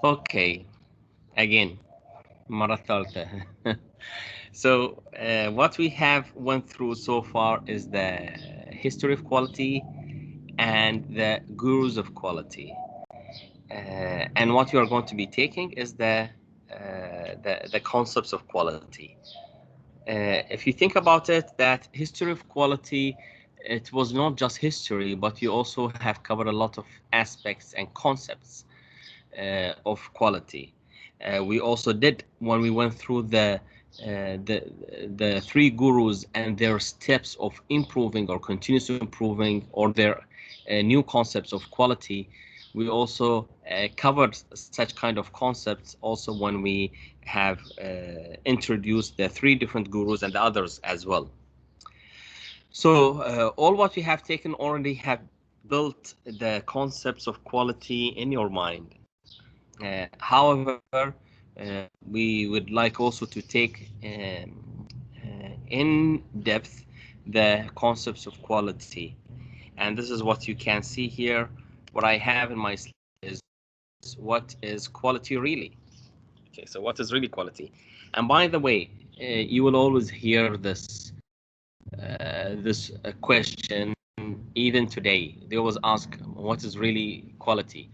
Okay, again, مرة ثالثة. So what we have went through so far is the history of quality and the gurus of quality. And what you are going to be taking is the concepts of quality. If you think about it, that history of quality, it was not just history, but you also have covered a lot of aspects and concepts of quality. We also did when we went through the three gurus and their steps of improving or continuous improving or their new concepts of quality. We also covered such kind of concepts also when we have introduced the three different gurus and the others as well. So all what we have taken already have built the concepts of quality in your mind. However, we would like also to take in depth the concepts of quality. And this is what you can see here. What I have in my slide is what is quality really. Okay, so what is really quality? And by the way, you will always hear this question even today. They always ask, what is really quality?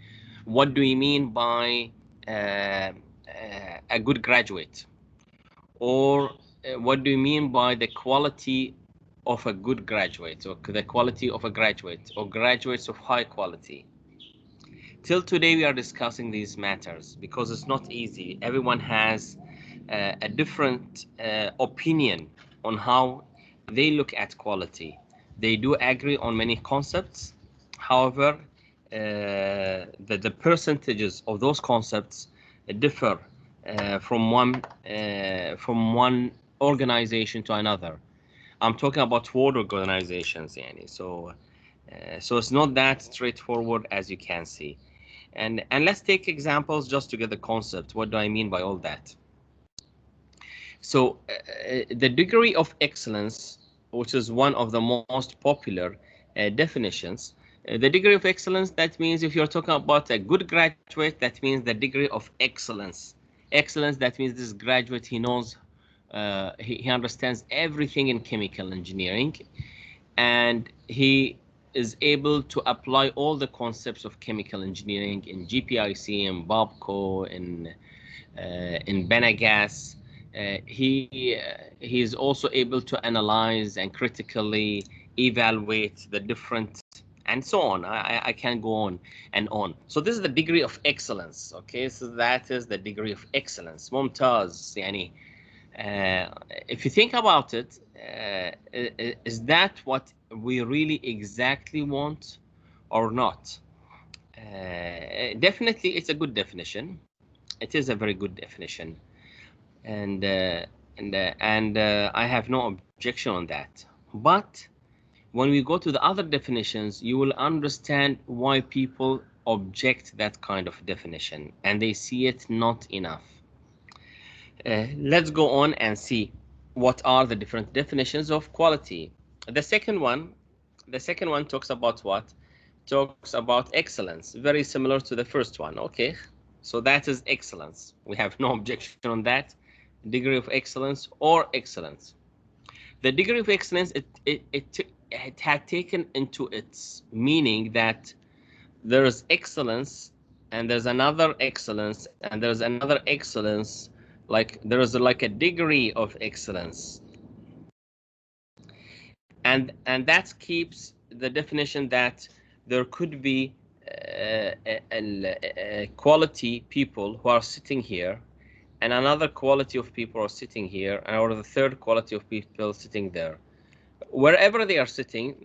What do you mean by a good graduate? Or what do you mean by the quality of a good graduate, or the quality of a graduate, or graduates of high quality? Till today, we are discussing these matters because it's not easy. Everyone has a different opinion on how they look at quality. They do agree on many concepts. However, the percentages of those concepts differ from one organization to another. I'm talking about world organizations, yani. So it's not that straightforward as you can see. And let's take examples just to get the concept. What do I mean by all that? So the degree of excellence, which is one of the most popular definitions, the degree of excellence, that means if you're talking about a good graduate, that means the degree of excellence. Excellence, that means this graduate, he knows, he understands everything in chemical engineering, and he is able to apply all the concepts of chemical engineering in GPIC, in Babco, in Benegas. He is also able to analyze and critically evaluate the different, and so on. I can go on and on. So this is the degree of excellence. Okay, so that is the degree of excellence. Mumtaz, yani. If you think about it, is that what we really exactly want or not? Definitely, it's a good definition. It is a very good definition, and I have no objection on that. But when we go to the other definitions, you will understand why people object that kind of definition, and they see it not enough. Let's go on and see what are the different definitions of quality. The second one talks about what? Talks about excellence, very similar to the first one. Okay, so that is excellence. We have no objection on that. Degree of excellence or excellence. The degree of excellence, it had taken into its meaning that there is excellence and there's another excellence and there's another excellence, like there is like a degree of excellence, and that keeps the definition that there could be quality people who are sitting here, and another quality of people are sitting here, or the third quality of people sitting there. Wherever they are sitting,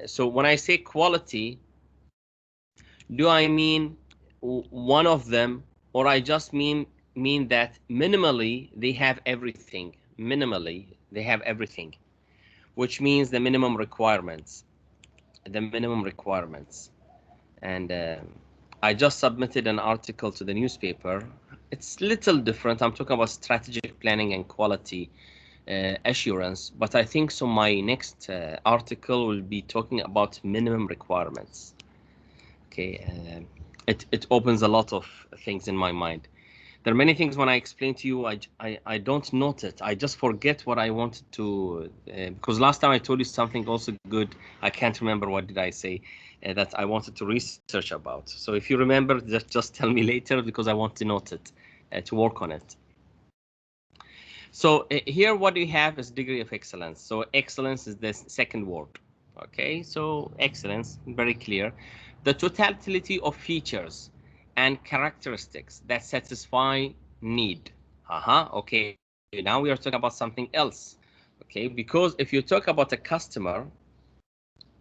so when I say quality, do I mean one of them, or I just mean that minimally they have everything? Minimally they have everything, which means the minimum requirements. The minimum requirements. And I just submitted an article to the newspaper. It's little different. I'm talking about strategic planning and quality assurance, but I think so my next article will be talking about minimum requirements. Okay, it opens a lot of things in my mind. There are many things when I explain to you, I don't note it. I just forget what I wanted to, because last time I told you something also good. I can't remember what did I say that I wanted to research about. So if you remember, just tell me later, because I want to note it, to work on it. So here what we have is degree of excellence. So excellence is the second word. Okay, so excellence, very clear. The totality of features and characteristics that satisfy need. Okay, now we are talking about something else. Okay, because if you talk about a customer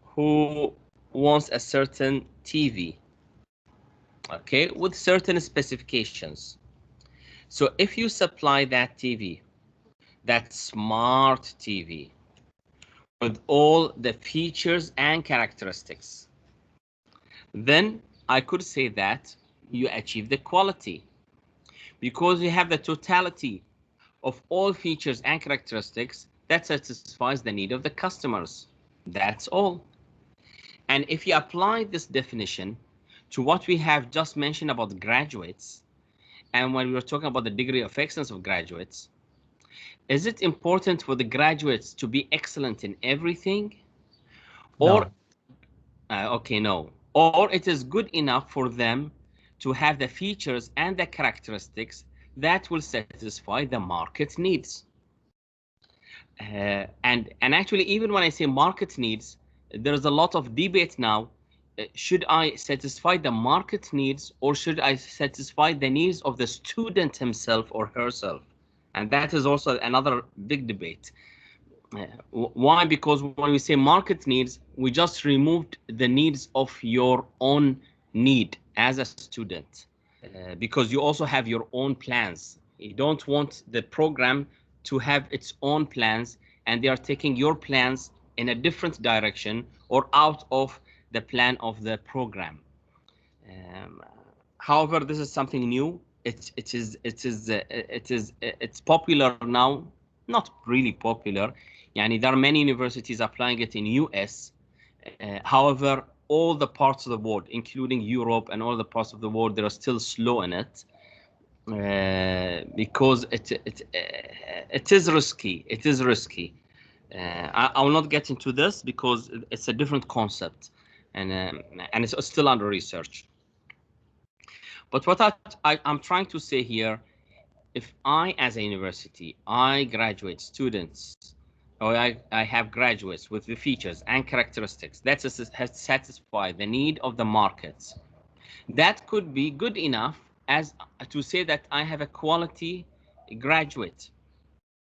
who wants a certain TV, okay, with certain specifications. So if you supply that TV, that smart TV, with all the features and characteristics, then I could say that you achieve the quality, because you have the totality of all features and characteristics that satisfies the need of the customers. That's all. And if you apply this definition to what we have just mentioned about graduates, and when we were talking about the degree of excellence of graduates, is it important for the graduates to be excellent in everything? Or No. okay, no. Or it is good enough for them to have the features and the characteristics that will satisfy the market needs. And actually, even when I say market needs, there's a lot of debate now. Should I satisfy the market needs, or should I satisfy the needs of the student himself or herself? And that is also another big debate. Why? Because when we say market needs, we just removed the needs of your own need as a student, because you also have your own plans. You don't want the program to have its own plans, and they are taking your plans in a different direction or out of the plan of the program. However, this is something new. It's popular now. Not really popular. Yani, there are many universities applying it in US. However, all the parts of the world, including Europe and all the parts of the world, they are still slow in it, because it is risky. It is risky. I will not get into this because it's a different concept, and it's still under research. But what I'm trying to say here, if I, as a university, I graduate students, or I have graduates with the features and characteristics that satisfy the need of the markets, that could be good enough as to say that I have a quality graduate.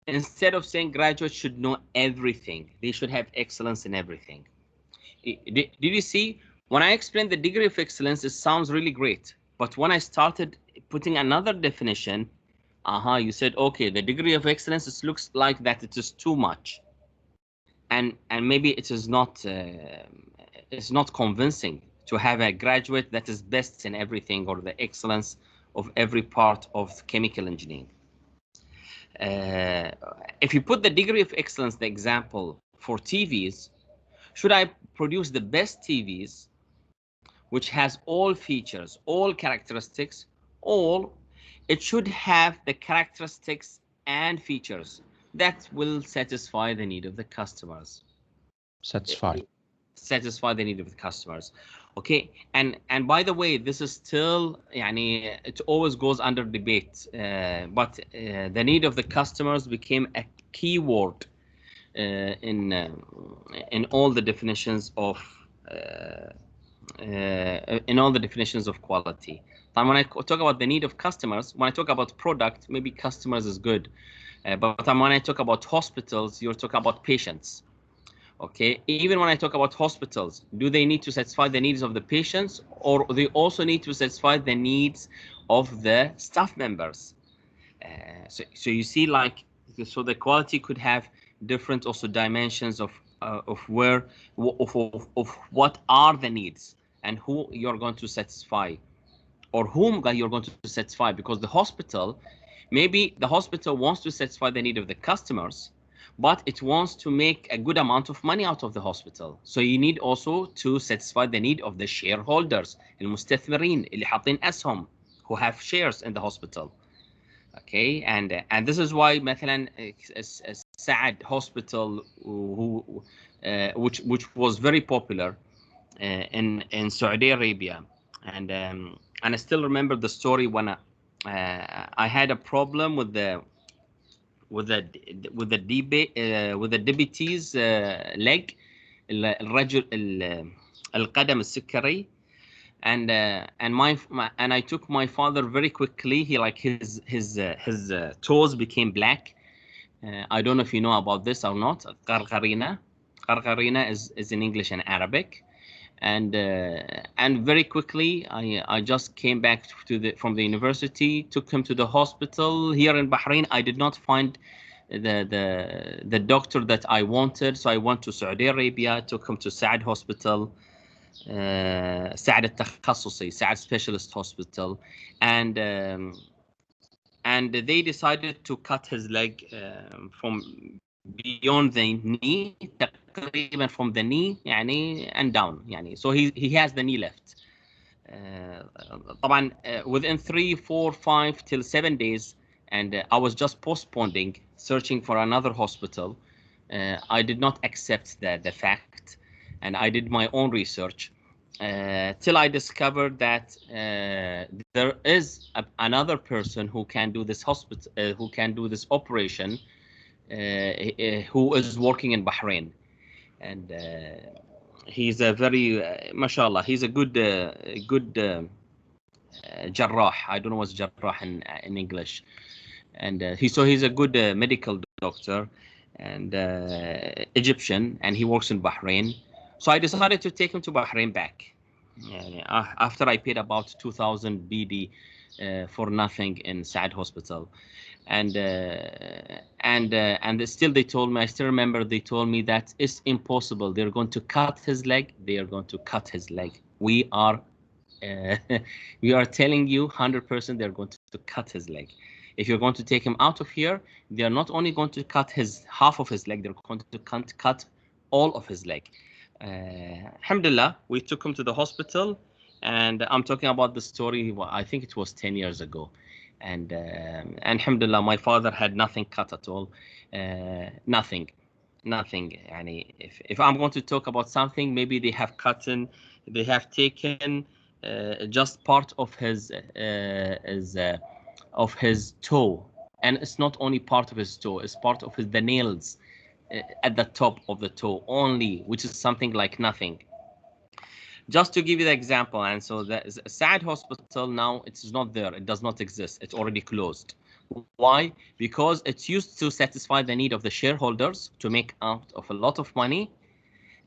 Instead of saying graduates should know everything, they should have excellence in everything. Did you see? When I explained the degree of excellence, it sounds really great. But when I started putting another definition, you said, okay, the degree of excellence, it looks like that it is too much. And maybe it is not, it's not convincing to have a graduate that is best in everything, or the excellence of every part of chemical engineering. If you put the degree of excellence, the example for TVs, should I produce the best TVs, which has all features, all characteristics, all, it should have the characteristics and features that will satisfy the need of the customers. Satisfy the need of the customers. Okay, and by the way, this is still, it always goes under debate, but the need of the customers became a key word in all the definitions of quality. And when I talk about the need of customers, when I talk about product, maybe customers is good, but when I talk about hospitals, you're talking about patients. Okay, even when I talk about hospitals, do they need to satisfy the needs of the patients, or they also need to satisfy the needs of the staff members? So you see, like, so the quality could have different also dimensions of where of what are the needs and who you're going to satisfy, or whom you're going to satisfy, because the hospital, maybe the hospital wants to satisfy the need of the customers, but it wants to make a good amount of money out of the hospital. So you need also to satisfy the need of the shareholders, المستثمرين اللي حاطين أسهم, who have shares in the hospital. Okay, and this is why مثلا Saad Hospital, which was very popular in Saudi Arabia, and I still remember the story when I had a problem with the DBT's leg, الرجل القدم السكري, and I took my father very quickly. He like his toes became black. I don't know if you know about this or not. Qarqarina is in English and Arabic, and very quickly I just came back from the university, took him to the hospital here in Bahrain. I did not find the doctor that I wanted, so I went to Saudi Arabia, took him to Saad Hospital, سعد التخصصي, Saad Specialist Hospital, and they decided to cut his leg from beyond the knee, تقريبا from the knee يعني and down يعني, so he has the knee left. طبعا within 3, 4, 5 till 7 days, and I was just postponing, searching for another hospital. I did not accept the fact, and I did my own research till I discovered that there is another person who can do this who can do this operation, who is working in Bahrain, and he's a very mashallah, he's a good jarrah. I don't know what's jarrah in English, and he's a good medical doctor, and Egyptian, and he works in Bahrain. So I decided to take him to Bahrain back. After I paid about 2,000 BD for nothing in Saad Hospital, and still they told me, I still remember they told me that it's impossible. They're going to cut his leg. They are going to cut his leg. We are telling you 100% they're going to cut his leg. If you're going to take him out of here, they are not only going to cut half of his leg, they're going to cut all of his leg. Alhamdulillah, we took him to the hospital, and I'm talking about the story, I think it was 10 years ago. And alhamdulillah, my father had nothing cut at all. Nothing. Yani, if I'm going to talk about something, maybe they have taken just part of his toe, and it's not only part of his toe, it's part of the nails at the top of the toe only, which is something like nothing. Just to give you the example, and so the Saad Hospital now, it's not there, it does not exist, it's already closed. Why? Because it's used to satisfy the need of the shareholders to make out of a lot of money,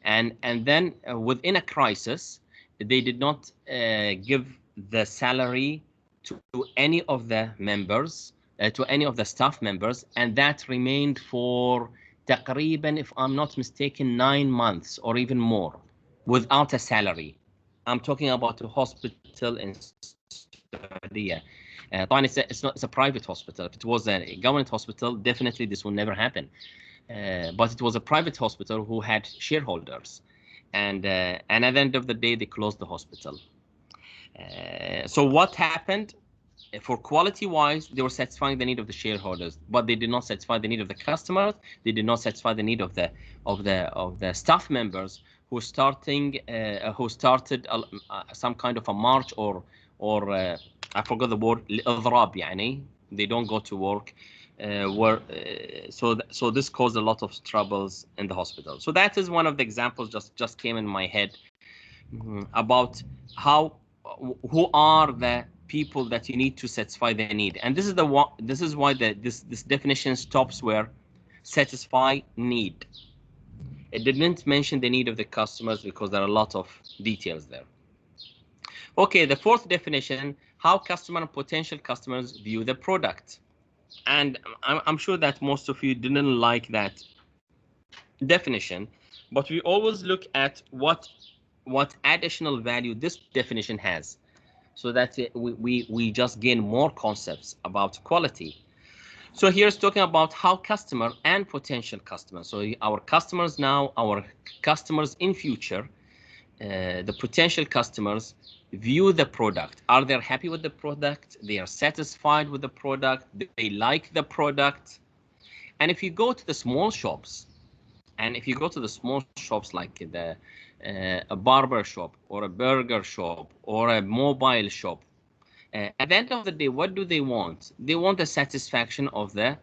and then within a crisis, they did not give the salary to any of the members, to any of the staff members, and that remained for تقريبا, if I'm not mistaken, 9 months or even more without a salary. I'm talking about a hospital in Saudi. It's a private hospital. If it was a government hospital, definitely this will never happen. But it was a private hospital who had shareholders, and at the end of the day, they closed the hospital. So what happened? For quality-wise, they were satisfying the need of the shareholders, but they did not satisfy the need of the customers. They did not satisfy the need of the staff members who started some kind of a march or I forgot the word, الإضراب يعني. They don't go to work. So this caused a lot of troubles in the hospital. So that is one of the examples just came in my head about who are the people that you need to satisfy their need. And this is why this definition stops where satisfy need. It didn't mention the need of the customers because there are a lot of details there. Okay, the fourth definition, how customer and potential customers view the product. And I'm sure that most of you didn't like that definition, but we always look at what additional value this definition has, so that we just gain more concepts about quality. So here's talking about how customer and potential customers. So our customers now, our customers in future, the potential customers view the product. Are they happy with the product? They are satisfied with the product. They like the product. And if you go to the small shops, like a barber shop or a burger shop or a mobile shop, at the end of the day, what do they want? They want the satisfaction of the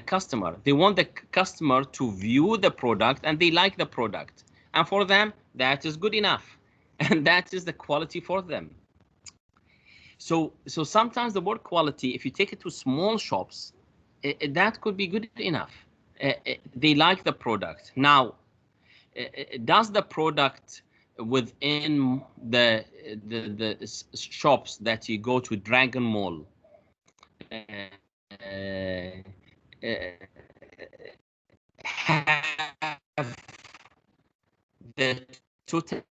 customer. They want the customer to view the product and they like the product. And for them, that is good enough. And that is the quality for them. So sometimes the word quality, if you take it to small shops, that could be good enough. They like the product. Now, does the product within the shops that you go to Dragon Mall have the totality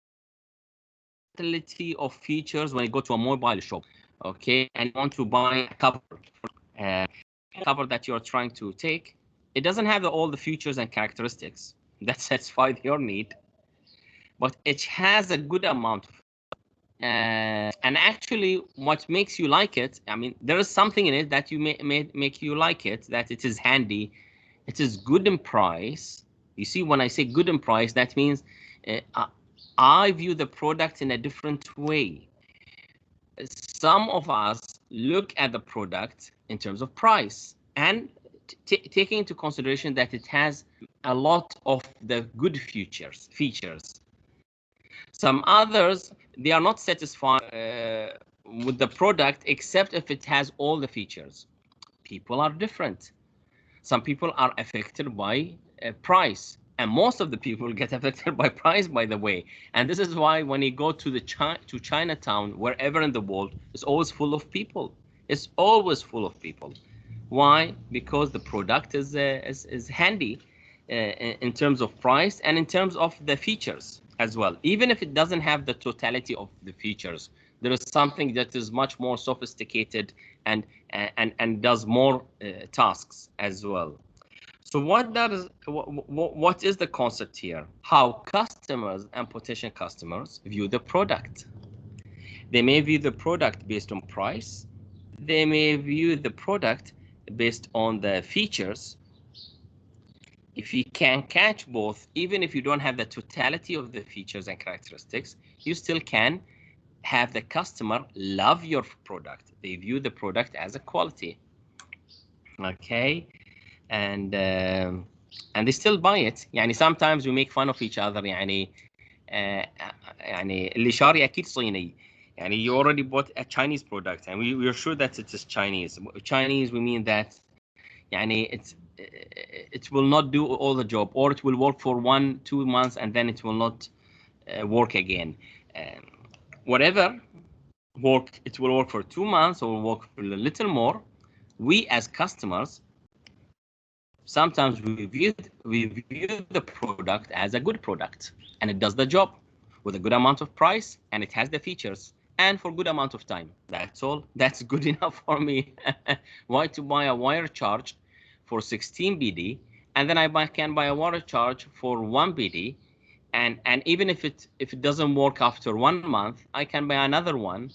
of features when you go to a mobile shop, okay, and you want to buy a cover that you're trying to take? It doesn't have all the features and characteristics that satisfy your need, but it has a good amount of and actually what makes you like it, I mean, there is something in it that you may make you like it, that it is handy, it is good in price. You see, when I say good in price, that means I view the product in a different way. Some of us look at the product in terms of price and taking into consideration that it has a lot of the good features. Some others, they are not satisfied with the product except if it has all the features. People are different. Some people are affected by price, and most of the people get affected by price, by the way. And this is why when you go to to Chinatown, wherever in the world, it's always full of people. It's always full of people. Why? Because the product is handy in terms of price and in terms of the features as well. Even if it doesn't have the totality of the features, there is something that is much more sophisticated and does more tasks as well. So what is the concept here? How customers and potential customers view the product. They may view the product based on price. They may view the product based on the features. If you can catch both, even if you don't have the totality of the features and characteristics, you still can have the customer love your product. They view the product as a quality. Okay, and they still buy it. يعني sometimes we make fun of each other. يعني اللي شاري أكيد صيني. يعني you already bought a Chinese product, and we are sure that it is Chinese. Chinese, we mean that يعني it will not do all the job, or it will work for 1-2 months and then it will not work again. Whatever work, it will work for 2 months or work for a little more. We as customers, sometimes we view the product as a good product, and it does the job with a good amount of price, and it has the features, and for good amount of time. That's all. That's good enough for me. Why to buy a wire charge for 16 BD, and then I can buy a wire charge for 1 BD, and even if it doesn't work after 1 month, I can buy another one,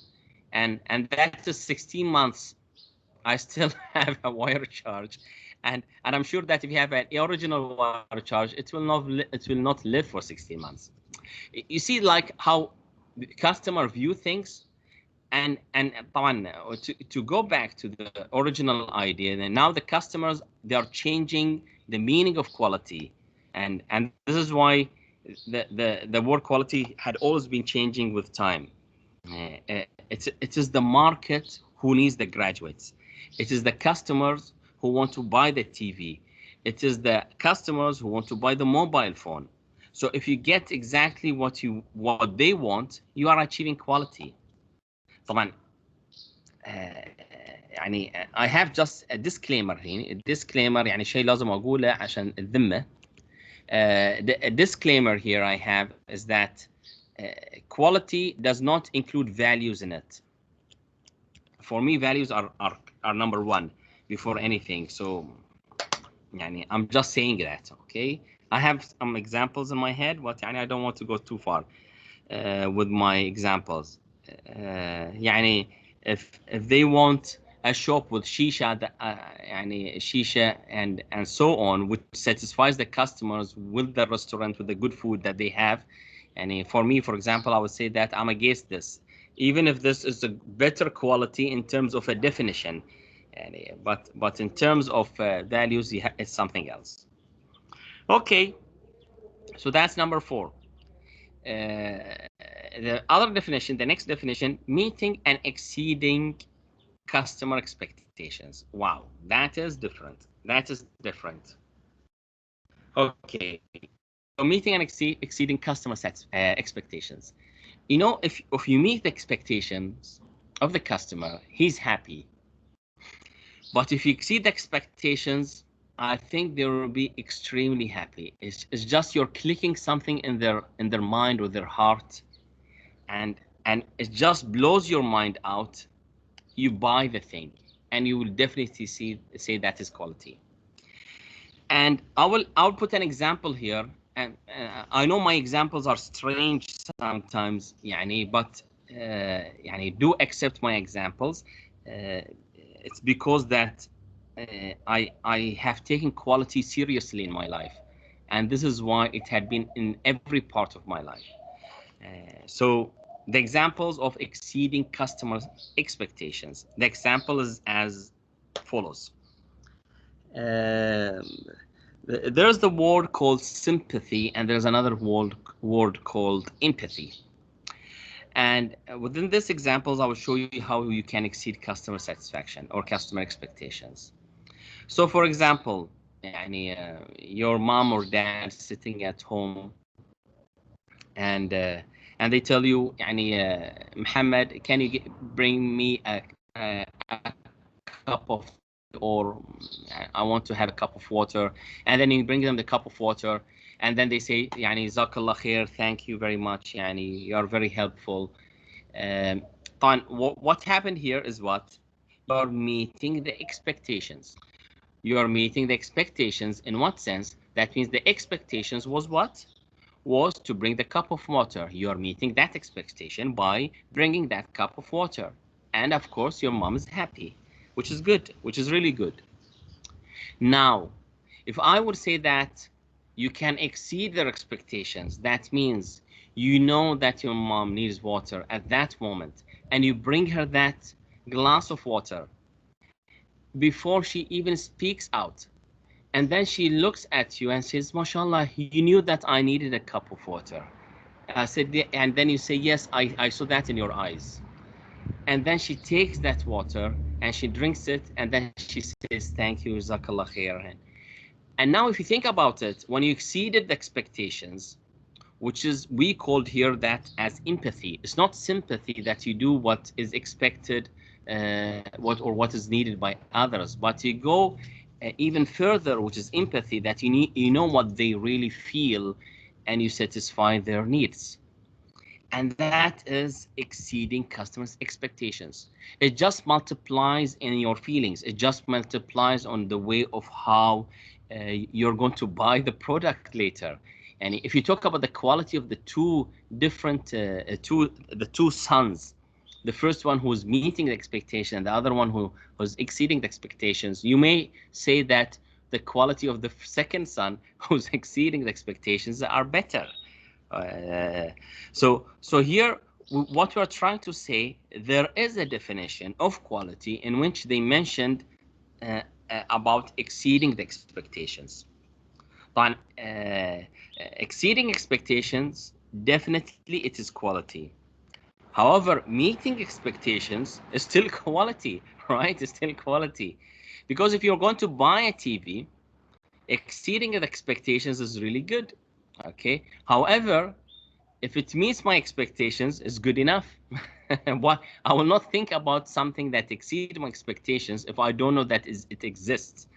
and that is 16 months. I still have a wire charge, and I'm sure that if you have an original wire charge, it will not live for 16 months. You see, like how the customer view things, and to go back to the original idea, and now the customers, they are changing the meaning of quality, and this is why the word quality had always been changing with time. It is the market who needs the graduates. It is the customers who want to buy the TV. It is the customers who want to buy the mobile phone. So if you get exactly what they want, you are achieving quality. طبعا يعني I have just a disclaimer هنا. Disclaimer يعني شيء لازم أقوله عشان الذمة. The disclaimer here I have is that quality does not include values in it. For me, values are number one. before anything. So يعني, I'm just saying that, okay? I have some examples in my head, but يعني, I don't want to go too far with my examples. يعني if they want a shop with shisha, يعني shisha and so on, which satisfies the customers with the restaurant, with the good food that they have. And for me, for example, I would say that I'm against this, even if this is a better quality in terms of a definition. But in terms of values, it's something else. Okay, so that's number 4. The other definition, the next definition, meeting and exceeding customer expectations. Wow, that is different. That is different. Okay, so meeting and exceeding customer expectations. You know, if you meet the expectations of the customer, he's happy. But if you exceed the expectations, I think they will be extremely happy. It's just you're clicking something in their mind or their heart, and it just blows your mind out. You buy the thing, and you will definitely say that is quality. And I'll put an example here, and I know my examples are strange sometimes, يعني, but يعني, do accept my examples. It's because that I have taken quality seriously in my life, and this is why it had been in every part of my life. So the examples of exceeding customers' expectations. The example is as follows. There's the word called sympathy, and there's another word called empathy. And within these examples, I will show you how you can exceed customer satisfaction or customer expectations. So, for example, يعني, your mom or dad sitting at home, and they tell you, يعني, Muhammad, can you bring me a cup of, or I want to have a cup of water, and then you bring them the cup of water, and then they say, يعني, Jazakallah khair, thank you very much, يعني, you are very helpful. What happened here is what? You're meeting the expectations. You are meeting the expectations in what sense? That means the expectations was what? Was to bring the cup of water. You are meeting that expectation by bringing that cup of water. And of course, your mom is happy, which is good, which is really good. Now, if I would say that you can exceed their expectations, that means you know that your mom needs water at that moment, and you bring her that glass of water before she even speaks out. And then she looks at you and says, MashaAllah, you knew that I needed a cup of water. I said, and then you say, yes, I saw that in your eyes. And then she takes that water and she drinks it, and then she says, thank you, Jazakallah khair. And now if you think about it, when you exceeded the expectations, which is, we called here that as empathy. It's not sympathy that you do what is expected, what is needed by others, but you go even further, which is empathy, that you know what they really feel, and you satisfy their needs. And that is exceeding customers' expectations. It just multiplies in your feelings. It just multiplies on the way of how you're going to buy the product later. And if you talk about the quality of the two different, the two sons, the first one who's meeting the expectation, and the other one who was exceeding the expectations, you may say that the quality of the second son who's exceeding the expectations are better. So here, what we're trying to say, there is a definition of quality in which they mentioned about exceeding the expectations. But exceeding expectations, definitely it is quality. However, meeting expectations is still quality, right? It's still quality. Because if you're going to buy a TV, exceeding the expectations is really good. Okay. However, if it meets my expectations, it's good enough. Why? I will not think about something that exceeds my expectations if I don't know that it exists,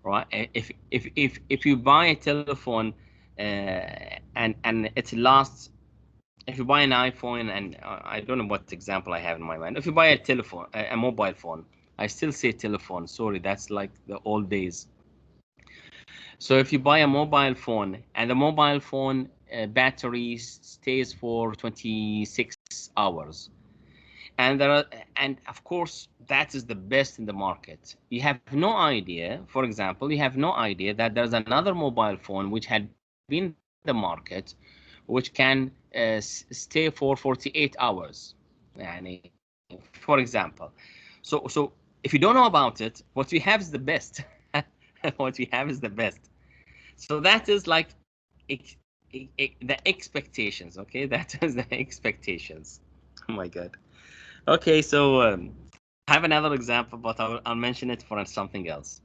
right? If you buy a telephone and it lasts, if you buy an iPhone, and I don't know what example I have in my mind. If you buy a telephone, a mobile phone, I still say telephone. Sorry, that's like the old days. So if you buy a mobile phone and the mobile phone battery stays for 26 hours, and and of course that is the best in the market. You have no idea, for example, you have no idea that there's another mobile phone which had been in the market, which can stay for 48 hours. يعني, for example. So if you don't know about it, what we have is the best. What we have is the best. So that is like the expectations, okay? That is the expectations. Oh my God. Okay, so I have another example, but I'll mention it for something else.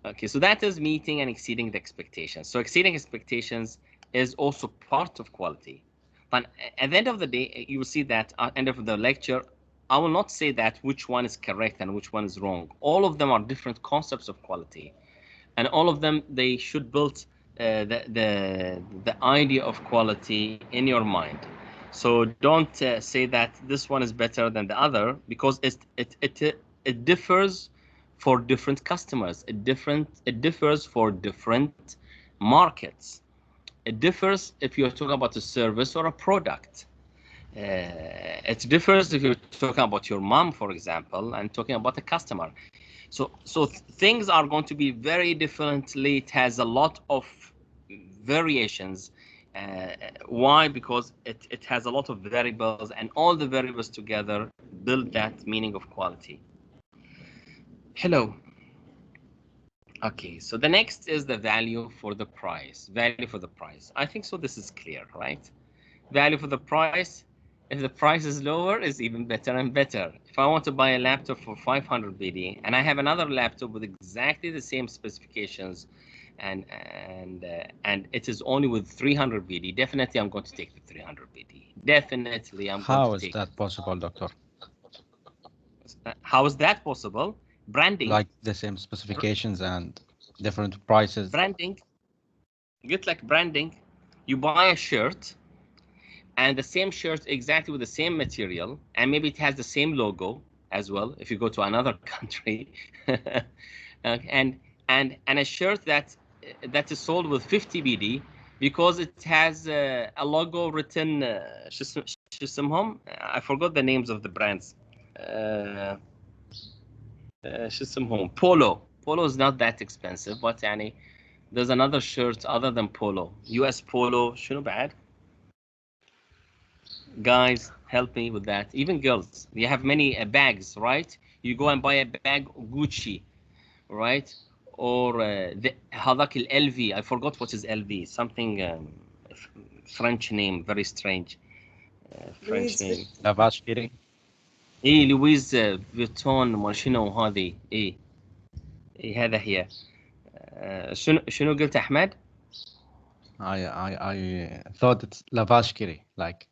Okay, so that is meeting and exceeding the expectations. So exceeding expectations is also part of quality. But at the end of the day, you will see that at the end of the lecture, I will not say that which one is correct and which one is wrong. All of them are different concepts of quality, and all of them, they should build the idea of quality in your mind. So don't say that this one is better than the other, because it differs for different customers. It differs for different markets. It differs if you're talking about a service or a product. It differs if you're talking about your mom, for example, and talking about a customer. So things are going to be very differently. It has a lot of variations. Why? Because it has a lot of variables, and all the variables together build that meaning of quality. Hello. Okay, so the next is the value for the price. Value for the price. I think so this is clear, right? Value for the price. If the price is lower, is even better and better. If I want to buy a laptop for 500 BD and I have another laptop with exactly the same specifications, and it is only with 300 BD, definitely I'm going to take the 300 BD. Definitely I'm going to take. How is that possible, doctor? How is that possible? Branding. Like the same specifications and different prices. Branding. Get like branding. You buy a shirt, and the same shirt exactly with the same material, and maybe it has the same logo as well if you go to another country. And a shirt that is sold with 50 BD because it has a logo written شو اسمهم? I forgot the names of the brands. شو اسمهم? Polo is not that expensive, but يعني there's another shirt other than Polo. US Polo شنو بعد? Guys, help me with that. Even girls, you have many bags, right? You go and buy a bag Gucci, right? Or هذاك LV. I forgot what is LV. Something French name, very strange. French name. Lavashkiri. إيه لويز فيتون ما شنو هذه إيه هذا هي. شنو قلت أحمد؟ I thought it's Lavashkiri, like.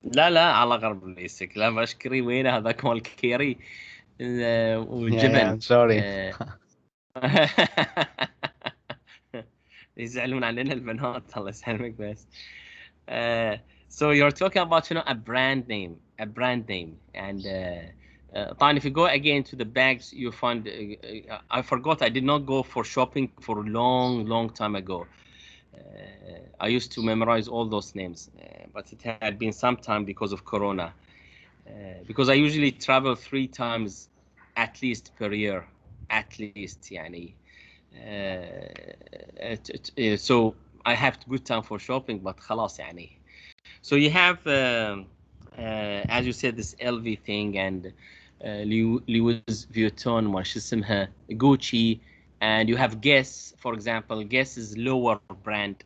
لا على غرب ليسك. لا بشكري وين هذاك مال كيري Yeah, وجبن. I'm sorry. يزعلون علينا البنات الله يسلمك بس. So you're talking about a brand name, and طبعا if you go again to the bags you find I forgot, I did not go for shopping for a long time ago. I used to memorize all those names, but it had been some time because of Corona. Because I usually travel 3 times at least per year, at least يعني. So I have good time for shopping, but خلاص يعني. So you have, as you said, this LV thing, and Louis Vuitton, ما شو اسمها, Gucci, and you have Guess, for example. Guess is lower brand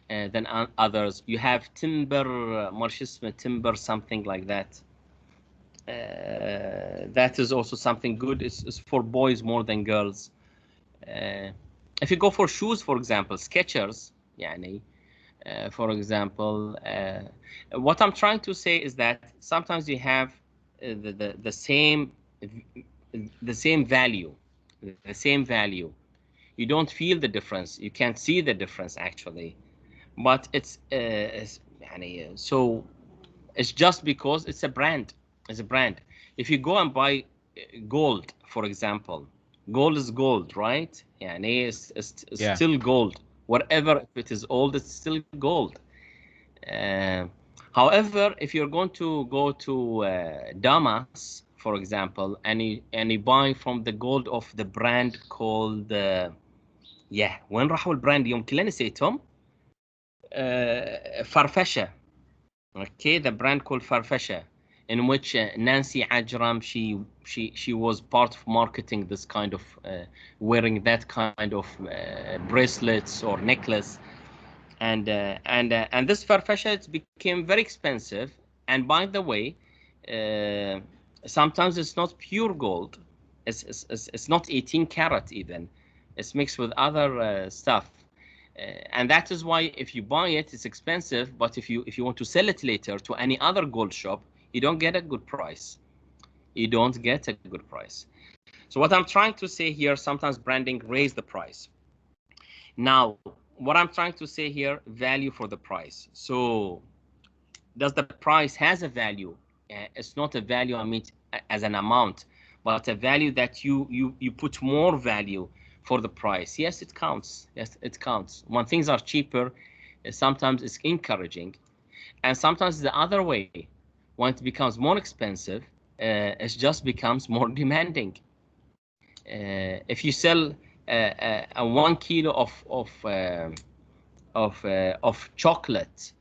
than others. You have Timber, ما شو اسمه, Timber something like that. That is also something good. It's for boys more than girls. If you go for shoes, for example, Skechers, يعني, for example, what I'm trying to say is that sometimes you have the same value, You don't feel the difference. You can't see the difference actually, but يعني, so it's just because it's a brand. If you go and buy gold, for example. Gold is gold, right? يعني it's Yeah. still gold. Whatever, if it is old, it's still gold. However, if you're going to go to Damas, for example, and you buy from the gold of the brand called وين راحوا البراند يوم كلنا نسيتهم فرفشه. Okay, the brand called Farfetcha, in which Nancy Ajram, she was part of marketing this kind of wearing that kind of bracelets or necklace, and this Farfetcha, it became very expensive. And by the way, sometimes it's not pure gold, it's not 18 karat even, it's mixed with other stuff. And that is why if you buy it, it's expensive. But if you want to sell it later to any other gold shop, you don't get a good price. You don't get a good price. So what I'm trying to say here, sometimes branding raise the price. Now, what I'm trying to say here, value for the price. So does the price has a value? It's not a value, I mean, as an amount, but a value that you put more value for the price. Yes, it counts. Yes, it counts. When things are cheaper, sometimes it's encouraging, and sometimes the other way. When it becomes more expensive, it just becomes more demanding. If you sell a 1 kilo of chocolate,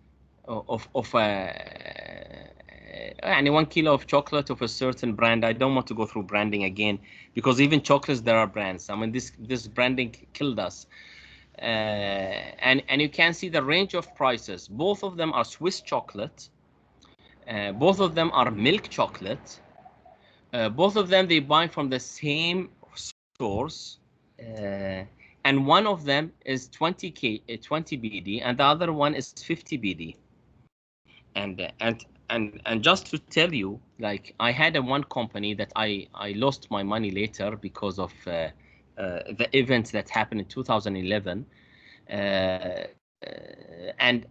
of يعني 1 kilo of chocolate of a certain brand. I don't want to go through branding again, because even chocolates, there are brands. I mean, this branding killed us. And you can see the range of prices. Both of them are Swiss chocolate. Both of them are milk chocolate. Both of them, they buy from the same source. And one of them is 20 BD, and the other one is 50 BD. And just to tell you, like, I had one company that I lost my money later because of the events that happened in 2011, and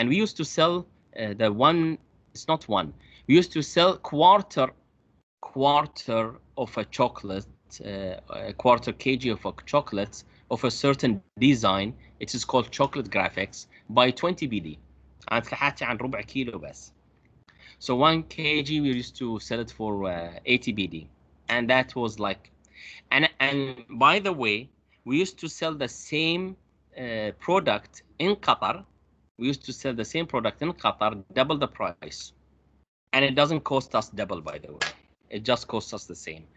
we used to sell the one. It's not one. We used to sell quarter of a chocolate, a quarter kg of a chocolate of a certain design. It is called chocolate graphics by 20 BD. حكي عن ربع كيلو بس. So 1 kg we used to sell it for 80 BD, and that was like, and by the way, we used to sell the same product in Qatar. We used to sell the same product in Qatar, double the price, and it doesn't cost us double, by the way. It just costs us the same.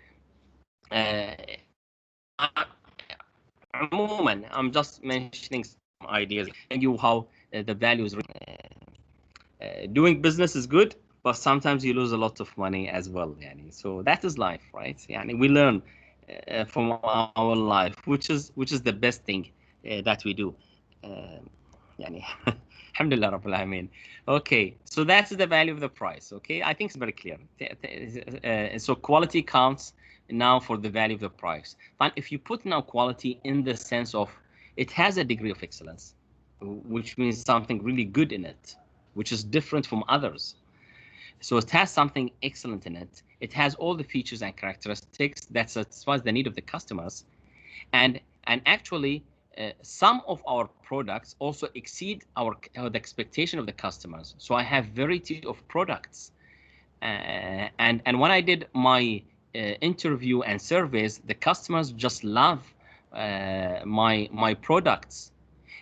عموما, I'm just mentioning some ideas and you how the value is. Doing business is good, but sometimes you lose a lot of money as well. Yani. So that is life, right? Yani, we learn from our life, which is the best thing that we do. Yani, alhamdulillah rabbil alameen. Okay, so that's the value of the price. Okay, I think it's very clear. So quality counts now for the value of the price. But if you put now quality in the sense of it has a degree of excellence, which means something really good in it, which is different from others. So it has something excellent in it. It has all the features and characteristics that satisfies the need of the customers. And actually, some of our products also exceed the expectation of the customers. So I have variety of products. And when I did my interview and surveys, the customers just love my products.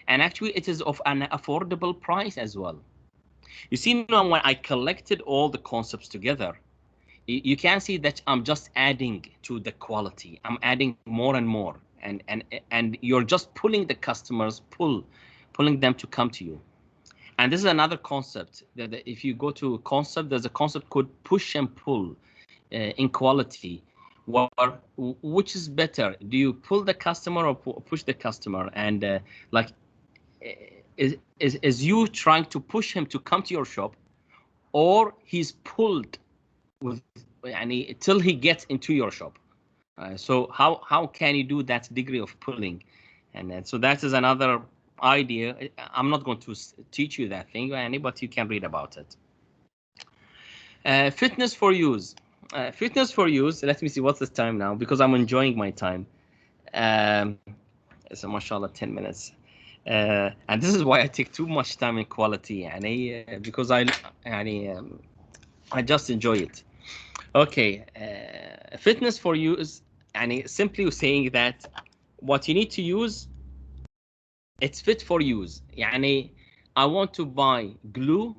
And actually, it is of an affordable price as well. You see, now when I collected all the concepts together, you can see that I'm just adding to the quality. I'm adding more and more, and you're just pulling the customers, pulling them to come to you. And this is another concept that if you go to concept, there's a concept called push and pull in quality. Which is better? Do you pull the customer or push the customer? And like, is you trying to push him to come to your shop, or he's pulled with till he gets into your shop? So how can you do that degree of pulling? And so that is another idea. I'm not going to teach you that thing, but you can read about it. Fitness for use. Fitness for use. Let me see what's the time now because I'm enjoying my time. Um, so mashallah, 10 minutes. And this is why I take too much time in quality, because I just enjoy it. Okay, fitness for use, and simply saying that what you need to use, it's fit for use. يعني I want to buy glue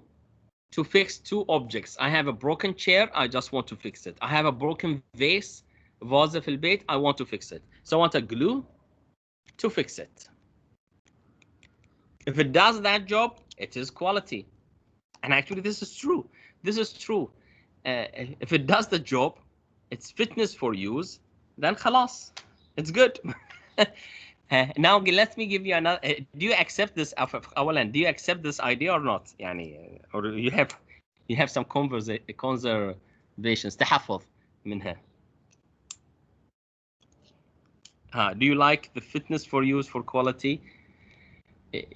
to fix two objects. I have a broken chair, I just want to fix it. I have a broken vase, vase في البيت, I want to fix it. So I want a glue to fix it. If it does that job, it is quality. And actually, this is true. This is true. If it does the job, it's fitness for use, then خلاص, it's good. Now let me give you another. Do you accept this? أولا, do you accept this idea or not? يعني, or you have some conservations تحفظ منها. Do you like the fitness for use for quality?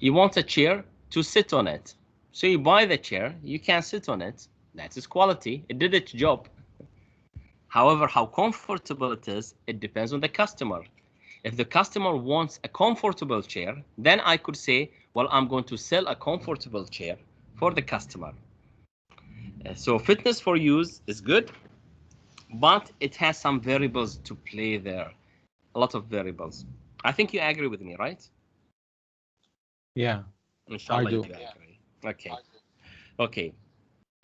You want a chair to sit on it. So you buy the chair, you can sit on it. That is quality. It did its job. However, how comfortable it is, it depends on the customer. If the customer wants a comfortable chair, then I could say, well, I'm going to sell a comfortable chair for the customer. So fitness for use is good, but it has some variables to play there. A lot of variables. I think you agree with me, right? Yeah, Inshallah, I do. you agree. Okay. Okay.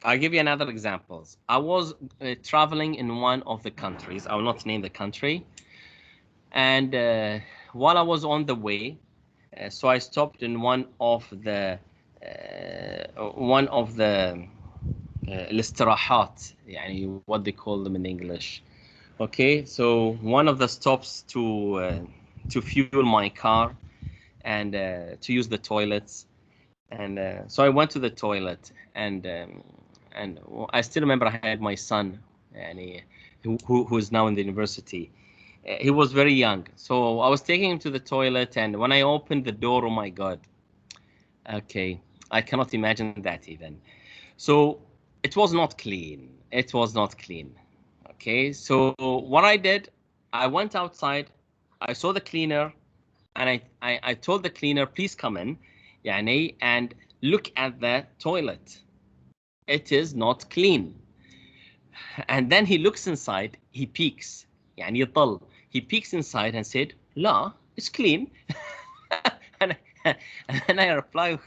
I'll give you another examples. I was traveling in one of the countries. I will not name the country. And while I was on the way, so I stopped in one of the الاستراحات, يعني what they call them in English. Okay, so one of the stops to fuel my car and to use the toilets. And so I went to the toilet, and I still remember I had my son, and who is now in the university. He was very young, so I was taking him to the toilet, and when I opened the door, oh my God, okay, I cannot imagine that even. So it was not clean. It was not clean. Okay, so what I did, I went outside, I saw the cleaner, and I told the cleaner, please come in, يعني, and look at the toilet. It is not clean. And then he looks inside, he peeks, يعني يطل. He peeks inside and said, لا, it's clean. and, and then I reply,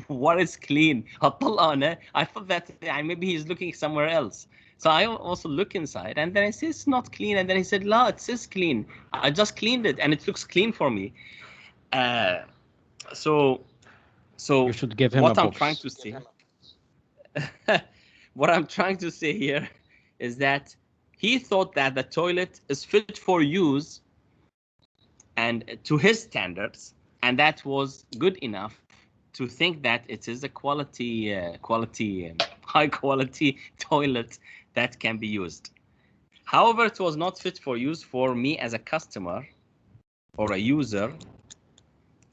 what is clean? أطلع أنا. I thought that maybe he's looking somewhere else. So I also look inside, and then I say it's not clean, and then he said, "La, it is clean. I just cleaned it, and it looks clean for me." So You should give him a what I'm box. trying to say, what I'm trying to say here is that he thought that the toilet is fit for use and to his standards, and that was good enough to think that it is a high quality toilet that can be used. However, it was not fit for use for me as a customer or a user,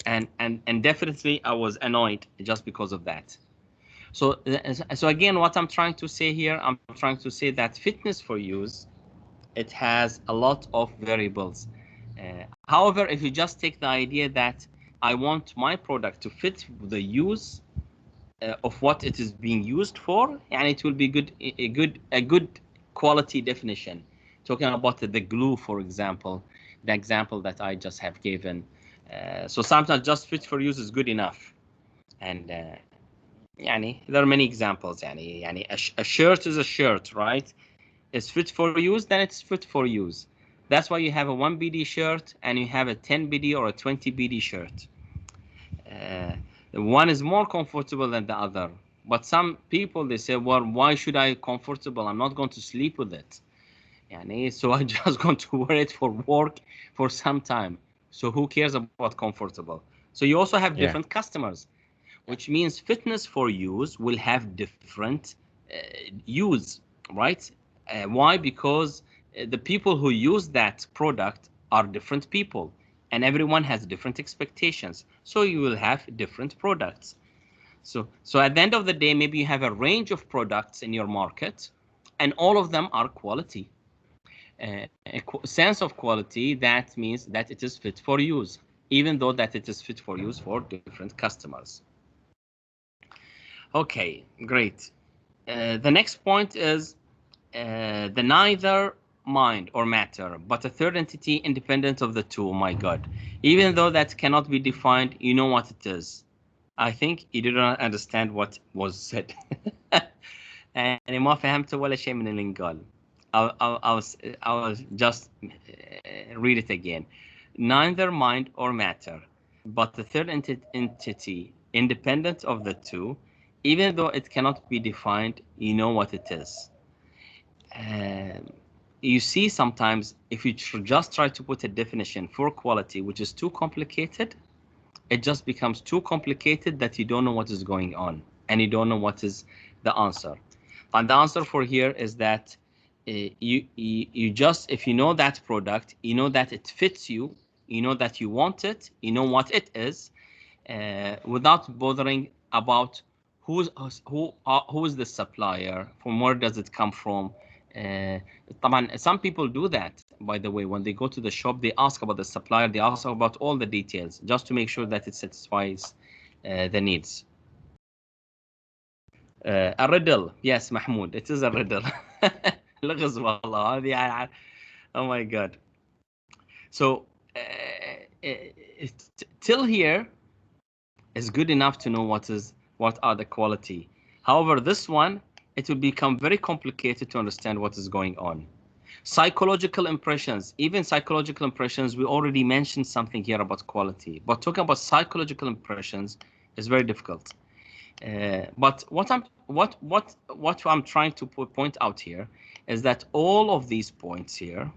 and definitely I was annoyed just because of that. So again, what I'm trying to say here, I'm trying to say that fitness for use, it has a lot of variables. However, if you just take the idea that I want my product to fit the use of what it is being used for, and it will be a good quality definition. Talking about the glue, for example, the example that I just have given. So sometimes just fit for use is good enough. And يعني, there are many examples. يعني, a shirt is a shirt, right? It's fit for use, then it's fit for use. That's why you have a 1 BD shirt and you have a 10 BD or a 20 BD shirt. One is more comfortable than the other. But some people, they say, well, why should I comfortable? I'm not going to sleep with it. So I'm just going to wear it for work for some time. So who cares about comfortable? So you also have different customers, which means fitness for use will have different use, right? Why? Because the people who use that product are different people, and everyone has different expectations. So you will have different products. So at the end of the day, maybe you have a range of products in your market, and all of them are quality. A sense of quality, that means that it is fit for use, even though that it is fit for use for different customers. Okay, great. The next point is the neither mind or matter, but a third entity independent of the two. Oh my God. Even though that cannot be defined, you know what it is. I think you didn't understand what was said. يعني ما فهمت ولا شيء من اللي قال. I'll just read it again. Neither mind or matter, but the third entity independent of the two, even though it cannot be defined, you know what it is. You see, sometimes if you just try to put a definition for quality, which is too complicated, it just becomes too complicated that you don't know what is going on and you don't know what is the answer. And the answer for here is that you just, if you know that product, you know that it fits you, you know that you want it, you know what it is, without bothering about who is the supplier, from where does it come from. Some people do that, by the way. When they go to the shop, they ask about the supplier, they ask about all the details, just to make sure that it satisfies the needs. A riddle, yes, Mahmoud, it is a riddle. لغز والله هذه. Oh my God. So till here is good enough to know what are the quality. However, this one, it will become very complicated to understand what is going on. Psychological impressions, even psychological impressions, we already mentioned something here about quality, but talking about psychological impressions is very difficult. But what I'm trying to point out here is that all of these points here,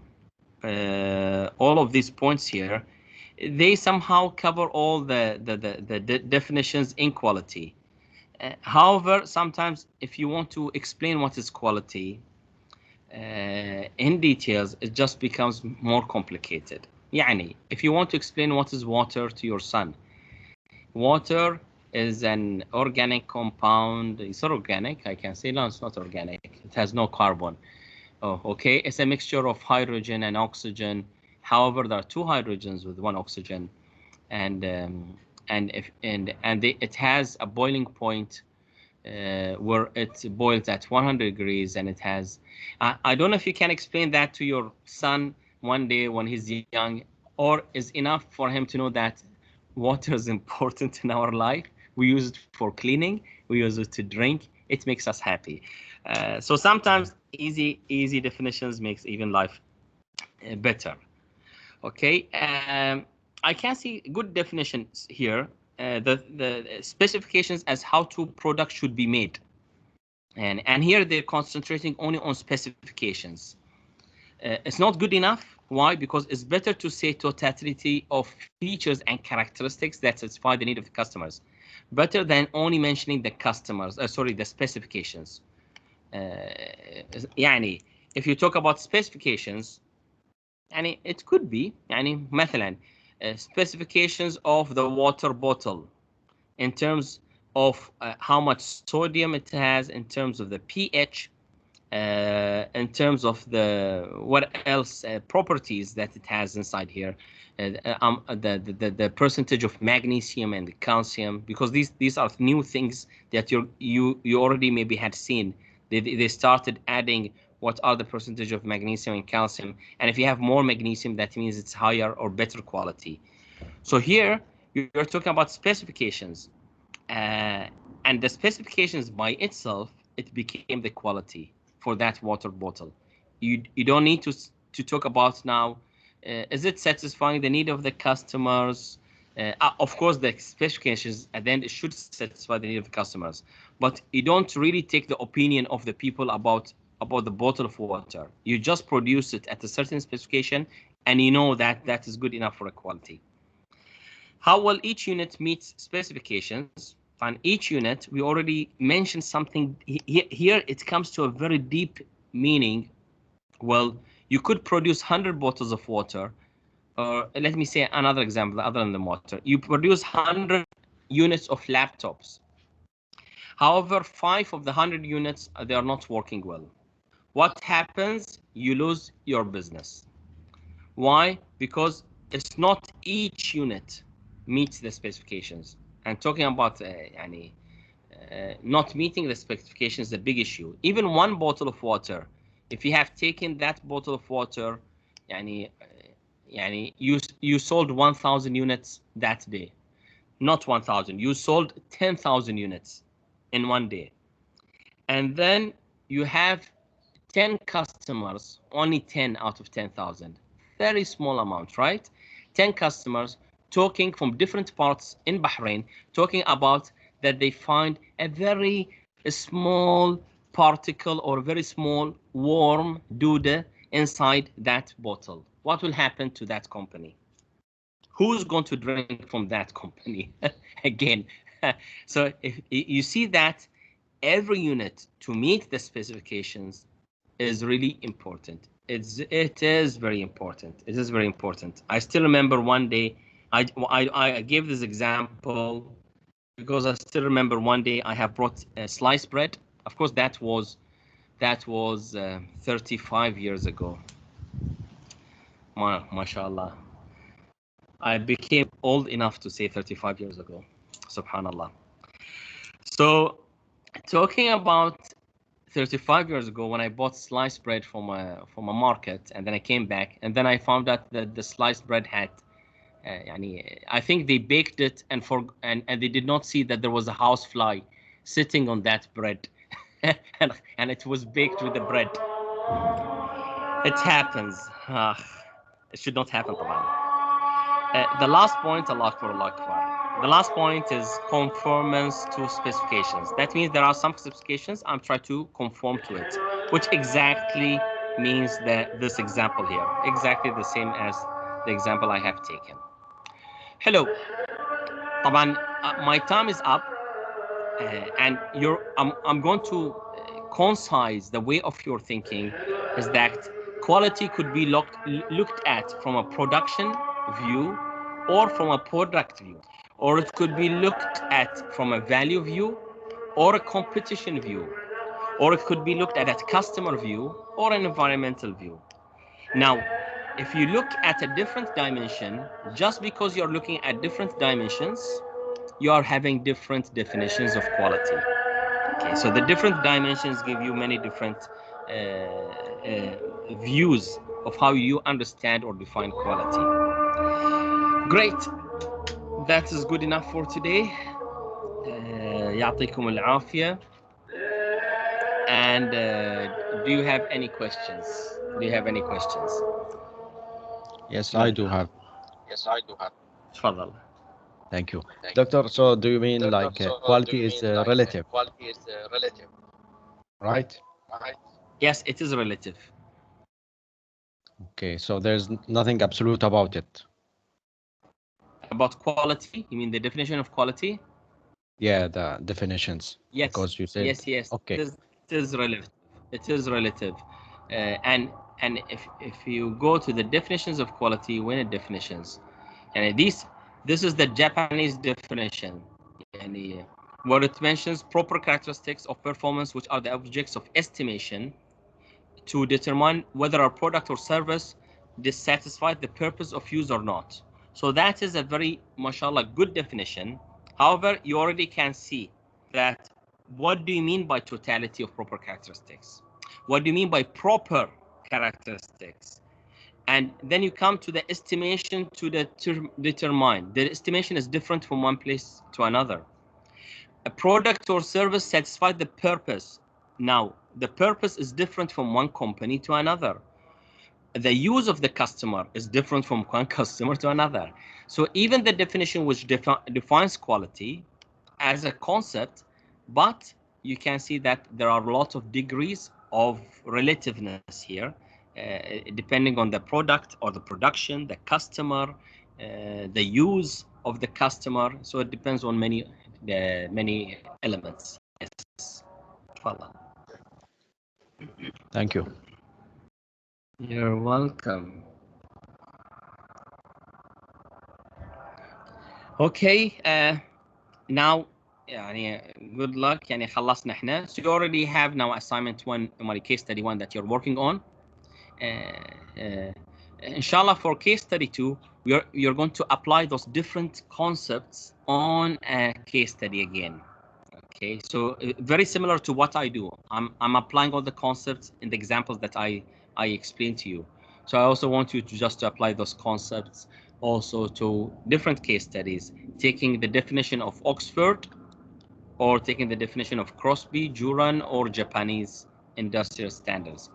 they somehow cover all the definitions in quality. However, sometimes if you want to explain what is quality in details, it just becomes more complicated. يعني, if you want to explain what is water to your son, water is an organic compound. It's not organic. I can say no, it's not organic. It has no carbon. Oh, okay. It's a mixture of hydrogen and oxygen. However, there are two hydrogens with one oxygen, and it has a boiling point where it boils at 100 degrees, and it has. I don't know if you can explain that to your son one day when he's young, or is enough for him to know that water is important in our life. We use it for cleaning. We use it to drink. It makes us happy. So sometimes easy definitions makes even life better. Okay, I can see good definitions here. The specifications as how to product should be made, and here they're concentrating only on specifications. It's not good enough. Why? Because it's better to say totality of features and characteristics that satisfy the need of the customers, better than only mentioning the customers. The specifications. يعني if you talk about specifications, يعني it could be يعني مثلا specifications of the water bottle in terms of how much sodium it has, in terms of the pH, in terms of the what else properties that it has inside here, the percentage of magnesium and the calcium, because these are new things that you already maybe had seen. They started adding what are the percentage of magnesium and calcium, and if you have more magnesium, that means it's higher or better quality. So here you're talking about specifications, and the specifications by itself, it became the quality for that water bottle. You don't need to talk about now, is it satisfying the need of the customers? Of course, the specifications at the end, it should satisfy the need of the customers, but you don't really take the opinion of the people about the bottle of water. You just produce it at a certain specification, and you know that that is good enough for a quality. How well each unit meets specifications. On each unit, we already mentioned something. Here it comes to a very deep meaning. Well, you could produce 100 bottles of water, or let me say another example other than the water. You produce 100 units of laptops. However, 5 of the 100 units, they are not working well. what happens? You lose your business. Why? Because it's not each unit meets the specifications. And talking about not meeting the specifications is a big issue. Even one bottle of water, if you have taken that bottle of water, you sold 1,000 units that day. Not 1,000, you sold 10,000 units in one day. And then you have 10 customers, only 10 out of 10,000. Very small amount, right? 10 customers talking from different parts in Bahrain, talking about that they find a very small particle or very small worm dude inside that bottle. What will happen to that company? Who's going to drink from that company? Again, so if you see that every unit to meet the specifications is really important. It is very important. It is very important. I still remember one day, I gave this example because I still remember one day I have brought a sliced bread. Of course, that was 35 years ago. MashaAllah. I became old enough to say 35 years ago. Subhanallah. So talking about 35 years ago when I bought sliced bread from a market, and then I came back and then I found out that the sliced bread had I think they baked it and they did not see that there was a house fly sitting on that bread and it was baked with the bread. It happens. It should not happen, طبعا. The last point, Allah Akbar, Allah Akbar. The last point is conformance to specifications. That means there are some specifications I'm trying to conform to it, which exactly means that this example here, exactly the same as the example I have taken. Hello. طبعا, my time is up, and I'm going to concise the way of your thinking is that quality could be looked at from a production view or from a product view, or it could be looked at from a value view or a competition view, or it could be looked at customer view or an environmental view. Now, if you look at a different dimension, just because you're looking at different dimensions, you are having different definitions of quality. Okay, so the different dimensions give you many different views of how you understand or define quality. Great, that is good enough for today. يعطيكم العافية. And do you have any questions? Do you have any questions? Yes, I do have. تفضل. Thank you. Doctor, so do you mean like quality is relative, right? Yes, it is relative. Okay, so there's nothing absolute about it. About quality, you mean the definition of quality? Yeah, the definitions. Yes. Because you said, Yes. okay. It is relative. It is relative. And if you go to the definitions of quality, when it definitions, and this is the Japanese definition, and where it mentions proper characteristics of performance, which are the objects of estimation to determine whether a product or service dissatisfies the purpose of use or not. So that is a very, mashallah, good definition. However, you already can see that what do you mean by totality of proper characteristics? What do you mean by proper characteristics? And then you come to the estimation to determine. The estimation is different from one place to another. A product or service satisfies the purpose. Now, the purpose is different from one company to another. The use of the customer is different from one customer to another. So even the definition which defines quality as a concept, but you can see that there are lots of degrees of relativeness here, depending on the product or the production, the customer, the use of the customer. So it depends on many elements. Yes. Follow. Thank you. You're welcome. Okay, now يعني good luck. يعني خلصنا احنا. So you already have now assignment 1 or case study 1 that you're working on. Inshallah, for case study 2, you're going to apply those different concepts on a case study again. Okay, so very similar to what I do. I'm applying all the concepts in the examples that I explained to you. So I also want you to just apply those concepts also to different case studies, taking the definition of Oxford, or taking the definition of Crosby, Juran, or Japanese industrial standards.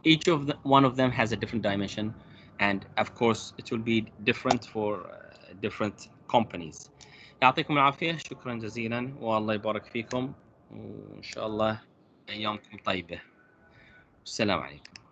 Each of one of them has a different dimension, and of course it will be different for different companies. يعطيكم العافية، شكرا جزيلا، والله يبارك فيكم، وإن شاء الله أيامكم طيبة. السلام عليكم.